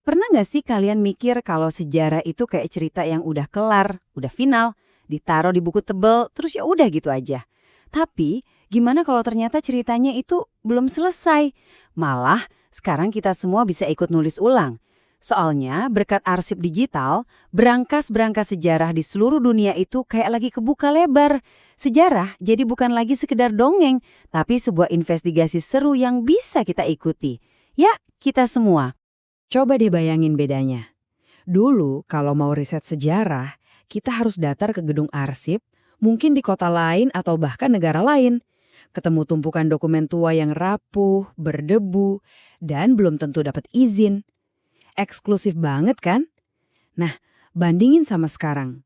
Pernah nggak sih kalian mikir kalau sejarah itu kayak cerita yang udah kelar, udah final, ditaruh di buku tebel, terus ya udah gitu aja. Tapi gimana kalau ternyata ceritanya itu belum selesai? Malah sekarang kita semua bisa ikut nulis ulang. Soalnya berkat arsip digital, berangkas-berangkas sejarah di seluruh dunia itu kayak lagi kebuka lebar. Sejarah jadi bukan lagi sekedar dongeng, tapi sebuah investigasi seru yang bisa kita ikuti. Ya, kita semua. Coba deh bayangin bedanya. Dulu kalau mau riset sejarah, kita harus datar ke gedung arsip, mungkin di kota lain atau bahkan negara lain. Ketemu tumpukan dokumen tua yang rapuh, berdebu, dan belum tentu dapat izin. Eksklusif banget kan? Nah, bandingin sama sekarang.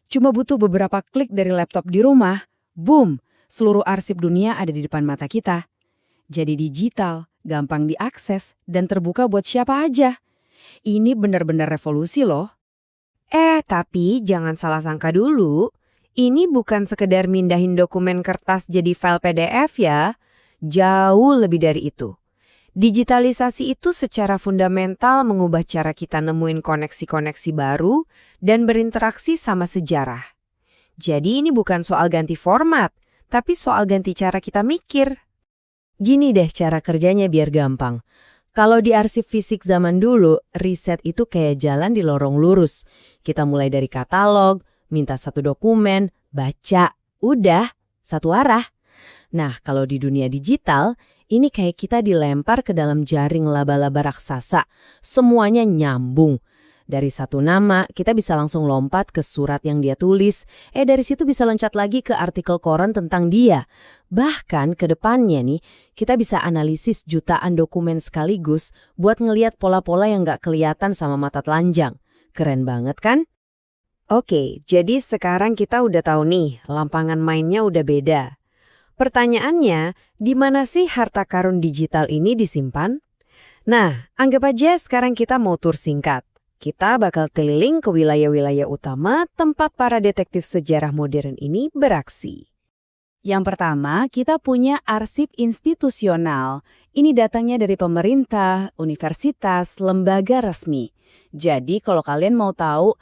Cuma butuh beberapa klik dari laptop di rumah, boom, seluruh arsip dunia ada di depan mata kita. Jadi digital, gampang diakses, dan terbuka buat siapa aja. Ini benar-benar revolusi loh. Tapi jangan salah sangka dulu. Ini bukan sekedar mindahin dokumen kertas jadi file PDF ya. Jauh lebih dari itu. Digitalisasi itu secara fundamental mengubah cara kita nemuin koneksi-koneksi baru dan berinteraksi sama sejarah. Jadi ini bukan soal ganti format, tapi soal ganti cara kita mikir. Gini deh cara kerjanya biar gampang. Kalau di arsip fisik zaman dulu, riset itu kayak jalan di lorong lurus. Kita mulai dari katalog, minta satu dokumen, baca, udah, satu arah. Nah, kalau di dunia digital, ini kayak kita dilempar ke dalam jaring laba-laba raksasa. Semuanya nyambung. Dari satu nama, kita bisa langsung lompat ke surat yang dia tulis. Dari situ bisa loncat lagi ke artikel koran tentang dia. Bahkan ke depannya nih, kita bisa analisis jutaan dokumen sekaligus buat ngeliat pola-pola yang nggak kelihatan sama mata telanjang. Keren banget kan? Oke, jadi sekarang kita udah tahu nih, lampangan mainnya udah beda. Pertanyaannya, di mana sih harta karun digital ini disimpan? Nah, anggap aja sekarang kita mau tur singkat. Kita bakal keliling ke wilayah-wilayah utama tempat para detektif sejarah modern ini beraksi. Yang pertama, kita punya arsip institusional. Ini datangnya dari pemerintah, universitas, lembaga resmi. Jadi kalau kalian mau tahu,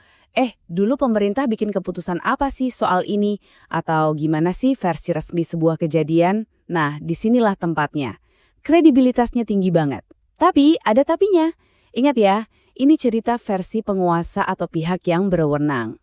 dulu pemerintah bikin keputusan apa sih soal ini? Atau gimana sih versi resmi sebuah kejadian? Nah, disinilah tempatnya. Kredibilitasnya tinggi banget. Tapi ada tapinya. Ingat ya, ini cerita versi penguasa atau pihak yang berwenang.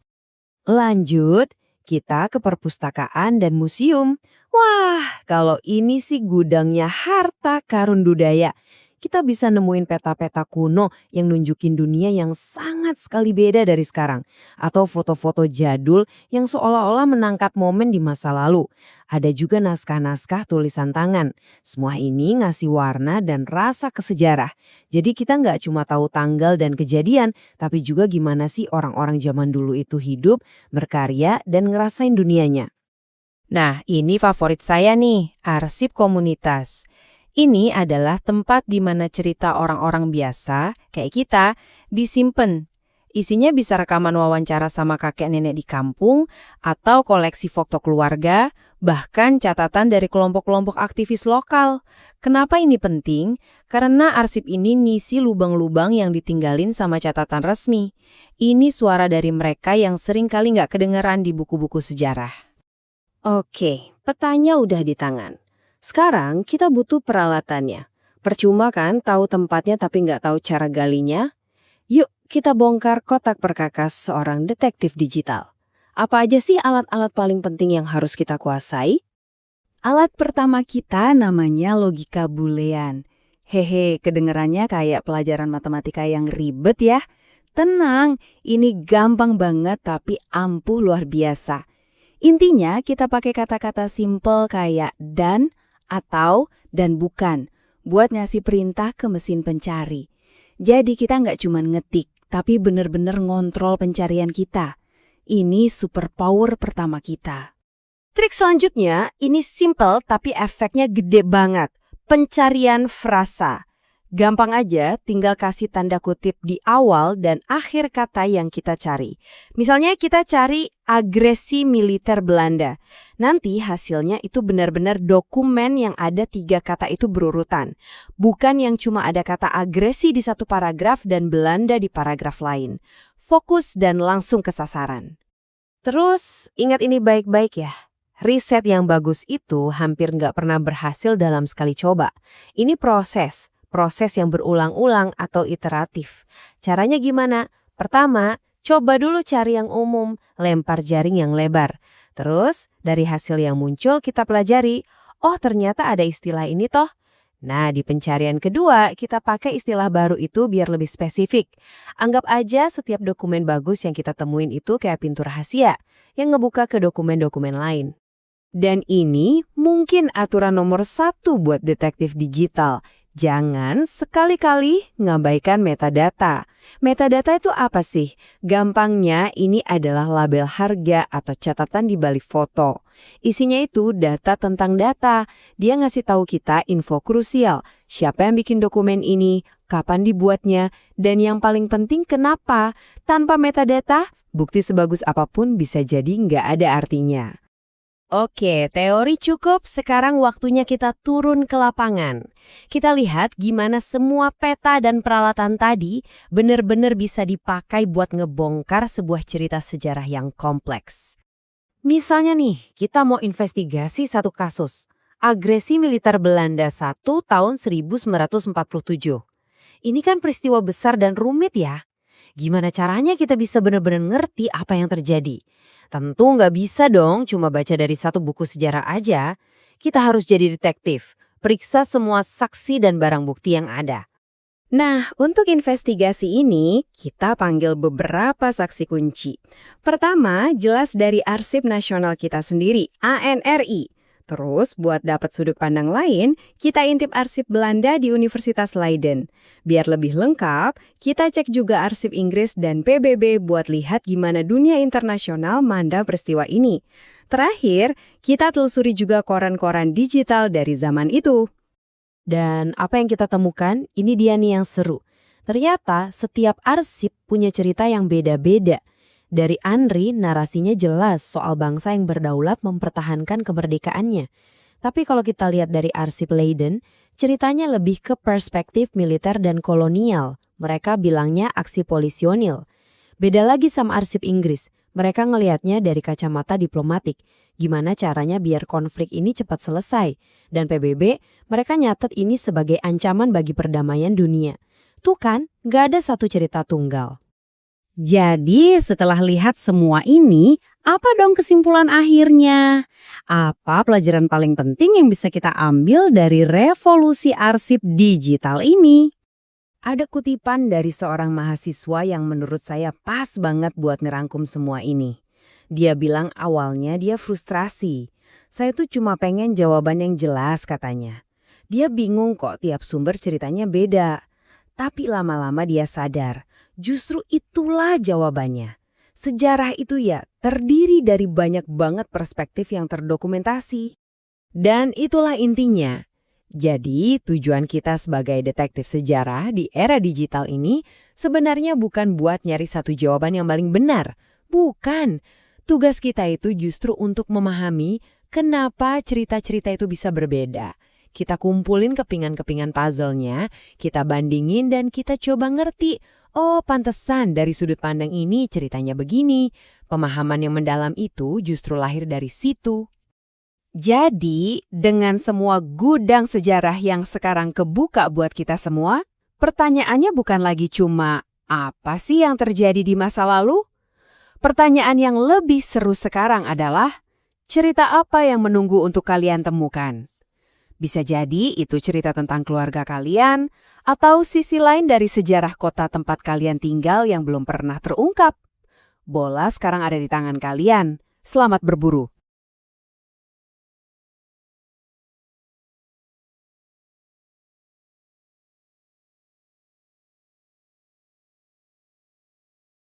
Lanjut, kita ke perpustakaan dan museum. Wah, kalau ini sih gudangnya harta karun budaya. Kita bisa nemuin peta-peta kuno yang nunjukin dunia yang sangat sekali beda dari sekarang. Atau foto-foto jadul yang seolah-olah menangkap momen di masa lalu. Ada juga naskah-naskah tulisan tangan. Semua ini ngasih warna dan rasa ke sejarah. Jadi kita nggak cuma tahu tanggal dan kejadian, tapi juga gimana sih orang-orang zaman dulu itu hidup, berkarya, dan ngerasain dunianya. Nah, ini favorit saya nih, arsip komunitas. Ini adalah tempat di mana cerita orang-orang biasa, kayak kita, disimpan. Isinya bisa rekaman wawancara sama kakek nenek di kampung, atau koleksi foto keluarga, bahkan catatan dari kelompok-kelompok aktivis lokal. Kenapa ini penting? Karena arsip ini ngisi lubang-lubang yang ditinggalin sama catatan resmi. Ini suara dari mereka yang sering kali nggak kedengeran di buku-buku sejarah. Oke, petanya udah di tangan. Sekarang kita butuh peralatannya. Percuma kan tahu tempatnya tapi nggak tahu cara galinya? Yuk kita bongkar kotak perkakas seorang detektif digital. Apa aja sih alat-alat paling penting yang harus kita kuasai? Alat pertama kita namanya logika boolean. Hehe, kedengerannya kayak pelajaran matematika yang ribet ya. Tenang, ini gampang banget tapi ampuh luar biasa. Intinya kita pakai kata-kata simple kayak dan, atau, dan bukan, buat ngasih perintah ke mesin pencari. Jadi kita nggak cuma ngetik, tapi bener-bener ngontrol pencarian kita. Ini superpower pertama kita. Trik selanjutnya, ini simple tapi efeknya gede banget. Pencarian frasa. Gampang aja, tinggal kasih tanda kutip di awal dan akhir kata yang kita cari. Misalnya kita cari agresi militer Belanda. Nanti hasilnya itu benar-benar dokumen yang ada 3 kata itu berurutan. Bukan yang cuma ada kata agresi di satu paragraf dan Belanda di paragraf lain. Fokus dan langsung ke sasaran. Terus, ingat ini baik-baik ya. Riset yang bagus itu hampir nggak pernah berhasil dalam sekali coba. Ini proses yang berulang-ulang atau iteratif. Caranya gimana? Pertama, coba dulu cari yang umum, lempar jaring yang lebar. Terus, dari hasil yang muncul kita pelajari, oh ternyata ada istilah ini toh. Nah, di pencarian kedua, kita pakai istilah baru itu biar lebih spesifik. Anggap aja setiap dokumen bagus yang kita temuin itu kayak pintu rahasia, yang ngebuka ke dokumen-dokumen lain. Dan ini mungkin aturan nomor 1 buat detektif digital. Jangan sekali-kali ngabaikan metadata. Metadata itu apa sih? Gampangnya ini adalah label harga atau catatan di balik foto. Isinya itu data tentang data. Dia ngasih tahu kita info krusial. Siapa yang bikin dokumen ini, kapan dibuatnya, dan yang paling penting kenapa. Tanpa metadata, bukti sebagus apapun bisa jadi nggak ada artinya. Oke, teori cukup, sekarang waktunya kita turun ke lapangan. Kita lihat gimana semua peta dan peralatan tadi benar-benar bisa dipakai buat ngebongkar sebuah cerita sejarah yang kompleks. Misalnya nih, kita mau investigasi satu kasus, agresi militer Belanda 1 tahun 1947. Ini kan peristiwa besar dan rumit ya. Gimana caranya kita bisa benar-benar ngerti apa yang terjadi? Tentu nggak bisa dong cuma baca dari satu buku sejarah aja. Kita harus jadi detektif, periksa semua saksi dan barang bukti yang ada. Nah, untuk investigasi ini, kita panggil beberapa saksi kunci. Pertama, jelas dari Arsip Nasional kita sendiri, ANRI. Terus, buat dapat sudut pandang lain, kita intip arsip Belanda di Universitas Leiden. Biar lebih lengkap, kita cek juga arsip Inggris dan PBB buat lihat gimana dunia internasional mandang peristiwa ini. Terakhir, kita telusuri juga koran-koran digital dari zaman itu. Dan apa yang kita temukan, ini dia nih yang seru. Ternyata setiap arsip punya cerita yang beda-beda. Dari ANRI, narasinya jelas soal bangsa yang berdaulat mempertahankan kemerdekaannya. Tapi kalau kita lihat dari arsip Leiden, ceritanya lebih ke perspektif militer dan kolonial. Mereka bilangnya aksi polisionil. Beda lagi sama arsip Inggris. Mereka ngelihatnya dari kacamata diplomatik. Gimana caranya biar konflik ini cepat selesai. Dan PBB, mereka nyatet ini sebagai ancaman bagi perdamaian dunia. Tuh kan, nggak ada satu cerita tunggal. Jadi setelah lihat semua ini, apa dong kesimpulan akhirnya? Apa pelajaran paling penting yang bisa kita ambil dari revolusi arsip digital ini? Ada kutipan dari seorang mahasiswa yang menurut saya pas banget buat ngerangkum semua ini. Dia bilang awalnya dia frustrasi. Saya tuh cuma pengen jawaban yang jelas katanya. Dia bingung kok tiap sumber ceritanya beda. Tapi lama-lama dia sadar. Justru itulah jawabannya. Sejarah itu ya terdiri dari banyak banget perspektif yang terdokumentasi. Dan itulah intinya. Jadi tujuan kita sebagai detektif sejarah di era digital ini sebenarnya bukan buat nyari satu jawaban yang paling benar. Bukan. Tugas kita itu justru untuk memahami kenapa cerita-cerita itu bisa berbeda. Kita kumpulin kepingan-kepingan puzzle-nya, kita bandingin dan kita coba ngerti. Oh, pantesan dari sudut pandang ini ceritanya begini. Pemahaman yang mendalam itu justru lahir dari situ. Jadi, dengan semua gudang sejarah yang sekarang kebuka buat kita semua, pertanyaannya bukan lagi cuma, apa sih yang terjadi di masa lalu? Pertanyaan yang lebih seru sekarang adalah, cerita apa yang menunggu untuk kalian temukan? Bisa jadi itu cerita tentang keluarga kalian, atau sisi lain dari sejarah kota tempat kalian tinggal yang belum pernah terungkap. Bola sekarang ada di tangan kalian. Selamat berburu.